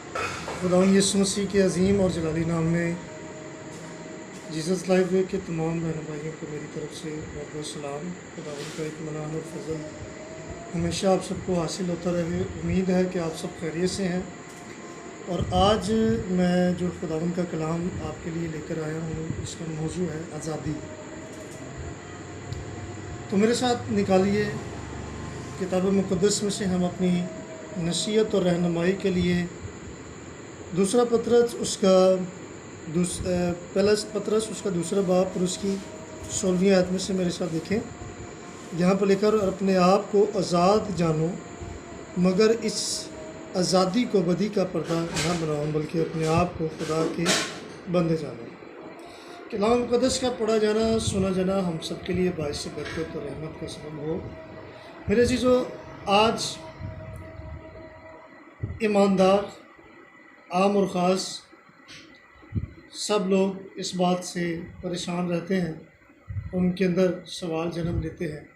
खुदावंद यीशु मसीह के अज़ीम और जलाली नाम में जीसस लाइव वे के तमाम बहन भाइयों को मेरी तरफ से बहुत बहुत सलाम। खुदावंद का इत्मीनान और फजल हमेशा आप सबको हासिल होता रहे। उम्मीद है कि आप सब खैरियत से हैं। और आज मैं जो खुदावंद का कलाम आपके लिए लेकर आया हूँ, इसका मौजू है आज़ादी। तो मेरे साथ निकालिए किताब मुक़द्दस में से हम अपनी नसीहत और रहनुमाई के लिए दूसरा पत्रस उसका पहला पत्रस उसका दूसरा बाब और उसकी 16वीं आयत में से मेरे साथ देखें। यहाँ पर लिखा, और अपने आप को आज़ाद जानो, मगर इस आज़ादी को बदी का पर्दा न बनाओ, बल्कि अपने आप को खुदा के बंदे जानो। कलाम मुक़द्दस का पढ़ा जाना, सुना जाना हम सब के लिए बाइस बरकत और रहमत का सबब हो। मेरे अज़ीज़ों, आज ईमानदार, आम और ख़ास सब लोग इस बात से परेशान रहते हैं, उनके अंदर सवाल जन्म लेते हैं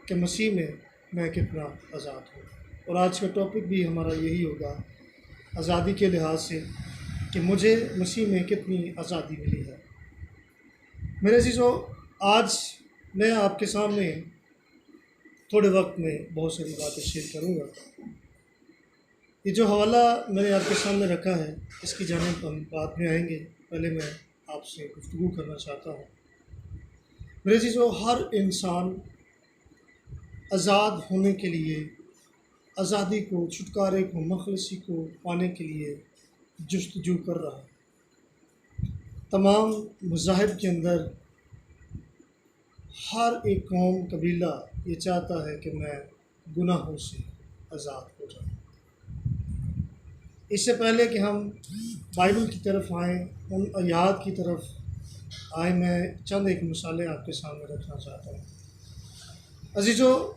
कि मसीह में मैं कितना आज़ाद हूँ। और आज का टॉपिक भी हमारा यही होगा, आज़ादी के लिहाज से, कि मुझे मसीह में कितनी आज़ादी मिली है। मेरे अज़ीज़ों, आज मैं आपके सामने थोड़े वक्त में बहुत सारी बातें शेयर करूँगा। ये जो हवाला मैंने आपके सामने रखा है, इसकी जानिब हम बाद में आएंगे। पहले मैं आपसे गुफ्तगू करना चाहता हूँ। मेरे अज़ीज़ों, हर इंसान आज़ाद होने के लिए, आज़ादी को, छुटकारे को, मखलसी को पाने के लिए जस्तजू कर रहा है। तमाम मज़ाहिब के अंदर हर एक कौम, कबीला ये चाहता है कि मैं गुनाहों से आज़ाद हो जाऊँ। इससे पहले कि हम बाइबल की तरफ आएँ, उन आयात की तरफ आए, मैं चंद एक मिसालें आपके सामने रखना चाहता हूँ। अज़ीज़ों,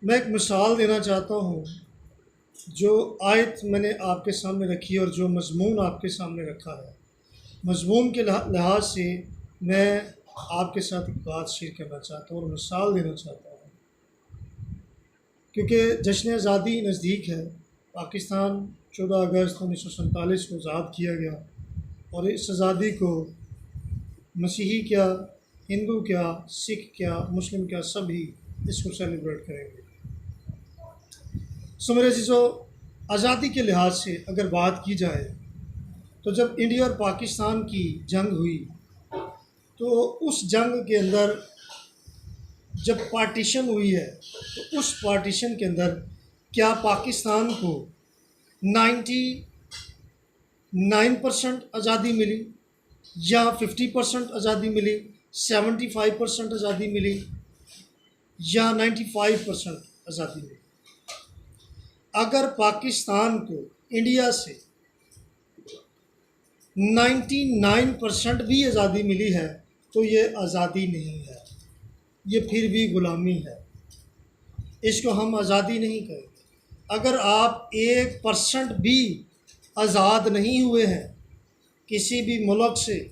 मैं एक मिसाल देना चाहता हूँ। जो आयत मैंने आपके सामने रखी है और जो मज़मून आपके सामने रखा है, मज़मून के लिहाज से मैं आपके साथ एक बात शेयर करना चाहता हूँ और मिसाल देना चाहता हूँ। क्योंकि जश्न आज़ादी नज़दीक है। पाकिस्तान 14 अगस्त 1947 को आज़ाद किया गया, और इस आज़ादी को मसीही क्या, हिंदू क्या, सिख क्या, मुस्लिम क्या, सभी इसको सेलिब्रेट करेंगे। सो मेरे अज़ीज़ों, आज़ादी के लिहाज से अगर बात की जाए, तो जब इंडिया और पाकिस्तान की जंग हुई, तो उस जंग के अंदर जब पार्टीशन हुई है, तो उस पार्टीशन के अंदर क्या पाकिस्तान को 99% आज़ादी मिली, या 50% आज़ादी मिली, 75% आज़ादी मिली, या 95% आज़ादी मिली? अगर पाकिस्तान को इंडिया से 99% भी आज़ादी मिली है, तो ये आज़ादी नहीं है, ये फिर भी ग़ुलामी है। इसको हम आज़ादी नहीं कहेंगे। अगर आप 1% भी आज़ाद नहीं हुए हैं किसी भी मुल्क से,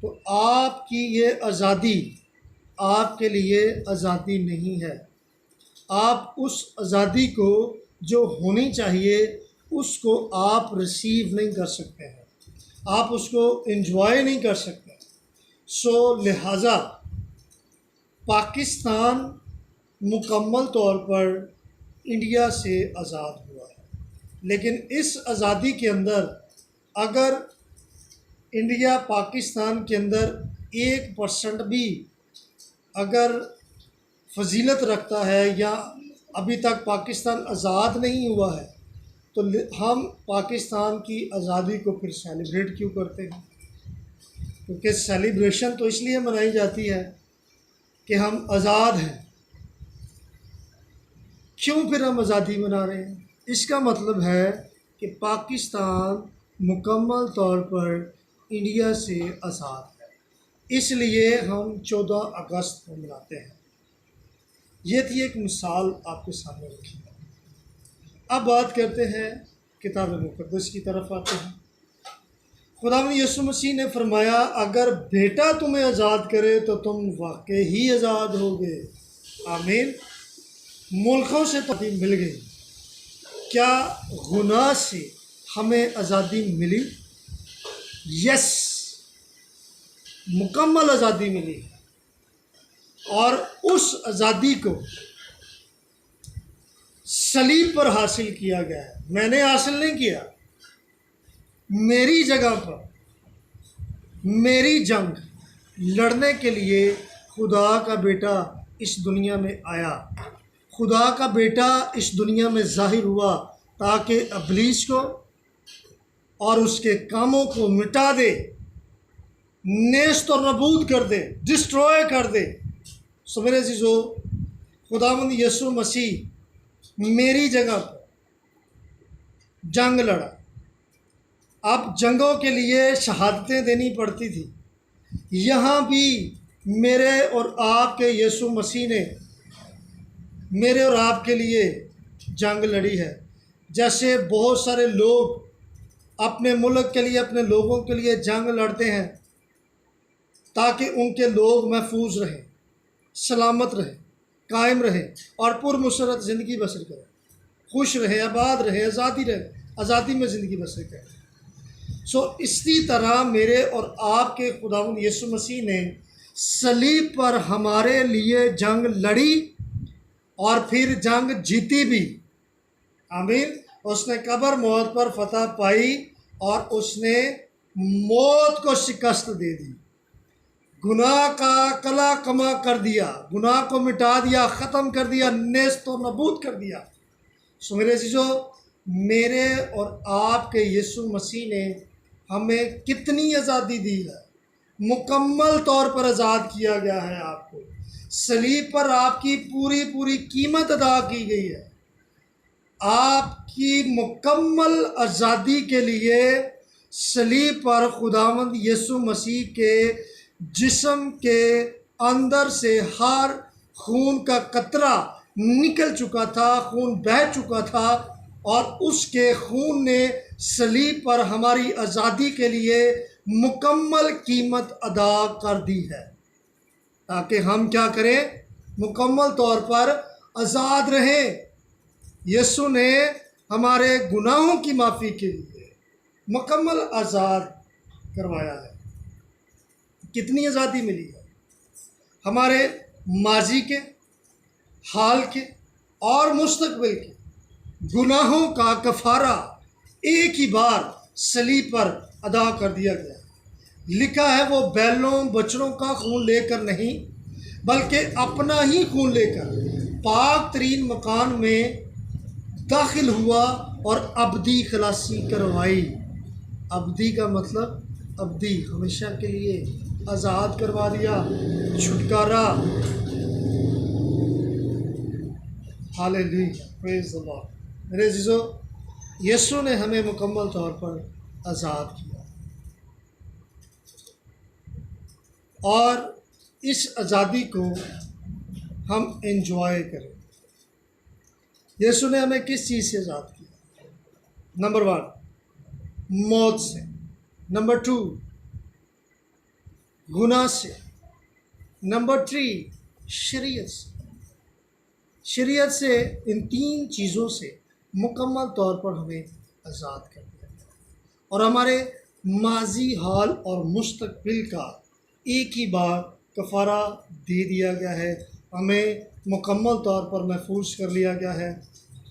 तो आपकी ये आज़ादी आपके लिए आज़ादी नहीं है। आप उस आज़ादी को जो होनी चाहिए उसको आप रिसीव नहीं कर सकते हैं, आप उसको एंजॉय नहीं कर सकते। सो लिहाजा पाकिस्तान मुकम्मल तौर पर इंडिया से आज़ाद हुआ है, लेकिन इस आज़ादी के अंदर अगर इंडिया पाकिस्तान के अंदर 1% भी अगर फजीलत रखता है, या अभी तक पाकिस्तान आज़ाद नहीं हुआ है, तो हम पाकिस्तान की आज़ादी को फिर सेलिब्रेट क्यों करते हैं? क्योंकि सेलिब्रेशन तो इसलिए मनाई जाती है कि हम आज़ाद हैं। क्यों फिर हम आज़ादी मना रहे हैं? इसका मतलब है कि पाकिस्तान मुकम्मल तौर पर इंडिया से आज़ाद है, इसलिए हम 14 अगस्त को मनाते हैं। ये थी एक मिसाल आपके सामने रखी है। अब बात करते हैं, किताब मुक़द्दस की तरफ आते हैं। खुदावंद यीशु मसीह ने फरमाया, अगर बेटा तुम्हें आज़ाद करे तो तुम वाकई ही आज़ाद होगे। आमीन। मुल्कों से तो मिल गई, क्या गुनाह से हमें आज़ादी मिली? यस, मुकम्मल आज़ादी मिली है। और उस आज़ादी को सलीब पर हासिल किया गया है। मैंने हासिल नहीं किया, मेरी जगह पर मेरी जंग लड़ने के लिए खुदा का बेटा इस दुनिया में आया। खुदा का बेटा इस दुनिया में ज़ाहिर हुआ ताकि इब्लीस को और उसके कामों को मिटा दे, नेस्त और नबूद कर दे, डिस्ट्रॉय कर दे। सो मेरे अज़ीज़ो, खुदावंद यीशु मसीह मेरी जगह पर जंग लड़ा। अब जंगों के लिए शहादतें देनी पड़ती थी, यहाँ भी मेरे और आपके यीशु मसीह ने मेरे और आपके लिए जंग लड़ी है। जैसे बहुत सारे लोग अपने मुल्क के लिए, अपने लोगों के लिए जंग लड़ते हैं ताकि उनके लोग महफूज रहें, सलामत रहें, कायम रहें और पुरमसरत ज़िंदगी बसर करें, खुश रहें, आबाद रहें, आज़ादी रहें, आज़ादी में ज़िंदगी बसर करें। सो इसी तरह मेरे और आपके खुदावंद यीशु मसीह ने सलीब पर हमारे लिए जंग लड़ी और फिर जंग जीती भी। आमीन। उसने कब्र मौत पर फतह पाई और उसने मौत को शिकस्त दे दी, गुनाह का कला कमा कर दिया, गुनाह को मिटा दिया, ख़त्म कर दिया, नेस्त और नबूद कर दिया। सो मेरे अज़ीज़ों, मेरे और आपके यीशु मसीह ने हमें कितनी आज़ादी दी है। मुकम्मल तौर पर आज़ाद किया गया है आपको। सलीब पर आपकी पूरी पूरी कीमत अदा की गई है। आपकी मुकम्मल आज़ादी के लिए सलीब पर खुदावंद यीशु मसीह के जिस्म के अंदर से हर खून का कतरा निकल चुका था, खून बह चुका था और उसके खून ने सलीब पर हमारी आज़ादी के लिए मुकम्मल कीमत अदा कर दी है ताकि हम क्या करें, मुकम्मल तौर पर आज़ाद रहें। यीशु ने हमारे गुनाहों की माफ़ी के लिए मुकम्मल आज़ाद करवाया है। कितनी आज़ादी मिली है? हमारे माजी के, हाल के और मुस्तकबिल के गुनाहों का कफ़ारा एक ही बार सलीब पर अदा कर दिया गया। लिखा है वो बैलों बछड़ों का खून लेकर नहीं बल्कि अपना ही खून लेकर पाक तरीन मकान में दाखिल हुआ और अब्दी खलासी करवाई। अब्दी का मतलब अब्दी, हमेशा के लिए आज़ाद करवा दिया, छुटकारा। Hallelujah, praise the Lord. मेरे अज़ीज़ों, यीशु ने हमें मुकम्मल तौर पर आज़ाद किया और इस आज़ादी को हम एंजॉय करें। यीशु ने हमें किस चीज़ से आज़ाद किया? नंबर 1, मौत से। नंबर 2, गुनाह से। नंबर 3, शरीयत से। शरीयत से, इन 3 चीज़ों से मुकम्मल तौर पर हमें आज़ाद कर दिया गया और हमारे माजी, हाल और मुस्तकबिल का एक ही बार कफ़ारा दे दिया गया है। हमें मुकम्मल तौर पर महफूज कर लिया गया है।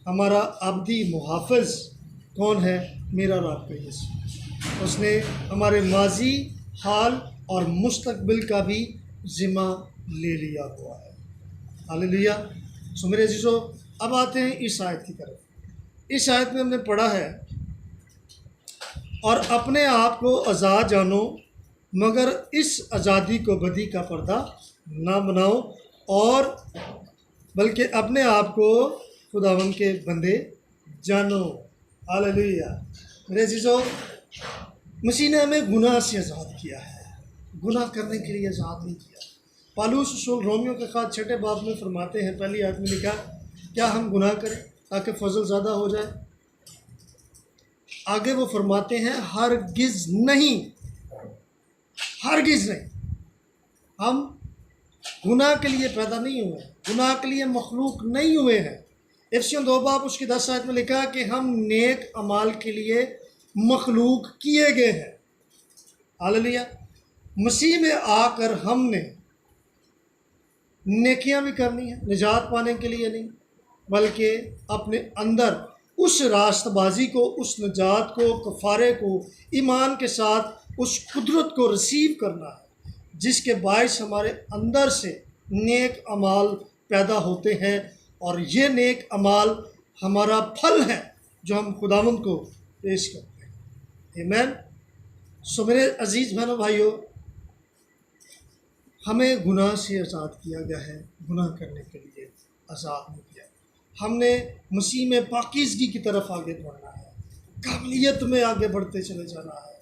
हमारा अब्दी मुहाफ़िज़ कौन है? मेरा और आपका यीशु। उसने हमारे माजी, हाल और मुस्तकबिल का भी ज़िम्मा ले लिया हुआ है। हालेलुया। सो मेरे अज़ीज़ों, अब आते हैं इस आयत की तरफ। इस आयत में हमने पढ़ा है, और अपने आप को आज़ाद जानो मगर इस आज़ादी को बदी का पर्दा ना बनाओ और बल्कि अपने आप को खुदावंद के बंदे जानो। हालेलुया। मेरे अज़ीज़ों, मसीह ने हमें गुनाह से आज़ाद किया है, गुनाह करने के लिए आज़ाद नहीं किया। पौलुस रसूल रोमियो के ख़त 6 बाब में फरमाते हैं, पहली आयत में लिखा, क्या हम गुनाह करें ताकि फजल ज़्यादा हो जाए? आगे वो फरमाते हैं, हरगिज़ नहीं, हरगिज़ नहीं। हम गुनाह के लिए पैदा नहीं हुए, गुनाह के लिए मखलूक नहीं हुए हैं। इफिसियों 2 बाब उसकी 10 आयत में लिखा है कि हम नेक अमाल के लिए मखलूक किए गए हैं। हालेलुया। मसीह में आकर हमने नेकियां भी करनी है, निजात पाने के लिए नहीं, बल्कि अपने अंदर उस रास्तबाजी को, उस निजात को, कफ़ारे को ईमान के साथ उस कुदरत को रिसीव करना है, जिसके बायस हमारे अंदर से नेक अमाल पैदा होते हैं और ये नेक अमाल हमारा फल है जो हम खुदावंद को पेश करते हैं। आमीन। सो मेरे अजीज़ बहनों भाइयों, हमें गुनाह से आज़ाद किया गया है, गुनाह करने के लिए आज़ाद नहीं किया। हमने मसीह में पाकीज़गी की तरफ आगे बढ़ना है, काबिलियत में आगे बढ़ते चले जाना है,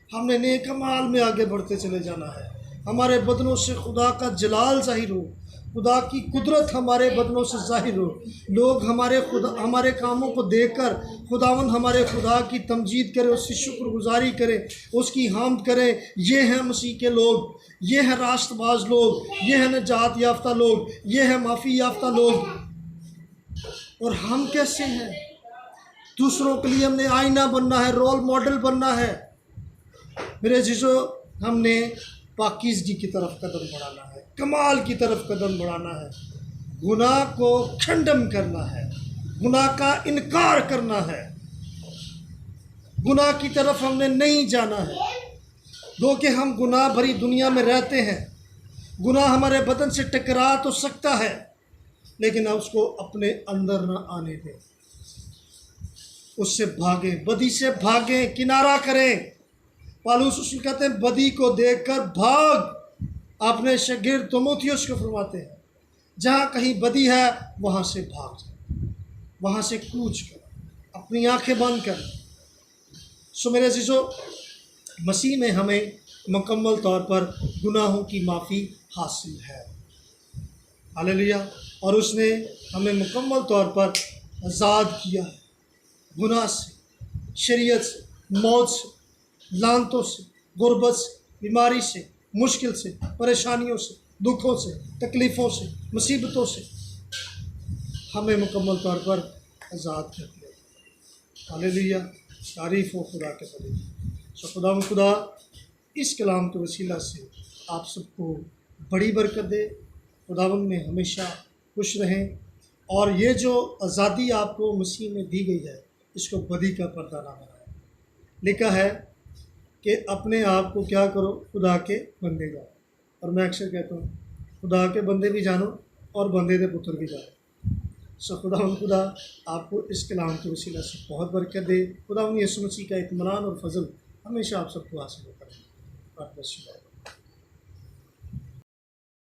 हमने नेक अमाल में आगे बढ़ते चले जाना है। हमारे बदनों से खुदा का जलाल ज़ाहिर हो, खुदा की कुदरत हमारे बदनों से ज़ाहिर हो, लोग हमारे कामों को देखकर खुदावंद हमारे खुदा की तमजीद करें, उसकी शुक्रगुजारी करें, उसकी हामद करें। ये हैं मसीह के लोग, ये हैं रास्तबाज लोग, ये हैं निजात याफ्ता लोग, ये हैं माफ़ी याफ्ता लोग। और हम कैसे हैं? दूसरों के लिए हमने आईना बनना है, रोल मॉडल बनना है। मेरे जीजो, हमने पाकीज़गी की तरफ कदम बढ़ाना है, कमाल की तरफ कदम बढ़ाना है, गुनाह को खंडन करना है, गुनाह का इनकार करना है, गुनाह की तरफ हमने नहीं जाना है। दो कि हम गुनाह भरी दुनिया में रहते हैं, गुनाह हमारे बदन से टकरा तो सकता है, लेकिन आप उसको अपने अंदर ना आने दें, उससे भागें, बदी से भागें, किनारा करें। पौलुस उसको कहते हैं बदी को देखकर भाग। अपने शागिर्द तीमुथियुस को फरमाते हैं जहाँ कहीं बदी है वहाँ से भाग जाओ, वहाँ से कूच कर, अपनी आंखें बंद कर। सो मेरे अज़ीज़ों, मसीह में हमें मुकम्मल तौर पर गुनाहों की माफ़ी हासिल है। हालेलुया। और उसने हमें मुकम्मल तौर पर आज़ाद किया है गुनाह से, शरीयत से, मौत से, लानतों से, गुर्बत से, बीमारी से, मुश्किल से, परेशानियों से, दुखों से, तकलीफ़ों से, मुसीबतों से हमें मुकम्मल तौर पर आज़ाद कर दिया। हालेलुया। तारीफ़ हो खुदा के बदले। सो खुदा इस कलाम के वसीला से आप सबको बड़ी बरकत दे। खुदावंद में हमेशा खुश रहें और ये जो आज़ादी आपको मसीह में दी गई है, इसको बदी का पर्दा ना बनाएं। लिखा है कि अपने आप को क्या करो, खुदा के बंदे जानो। और मैं अक्सर कहता हूँ खुदा के बंदे भी जानो और बंदे के पुत्र भी जानो। सो खुदा आपको इस कलाम के वसीला से बहुत बरकत दे। खुदा यीशु मसीह का इत्मीनान और फजल हमेशा आप सबको हासिल करें।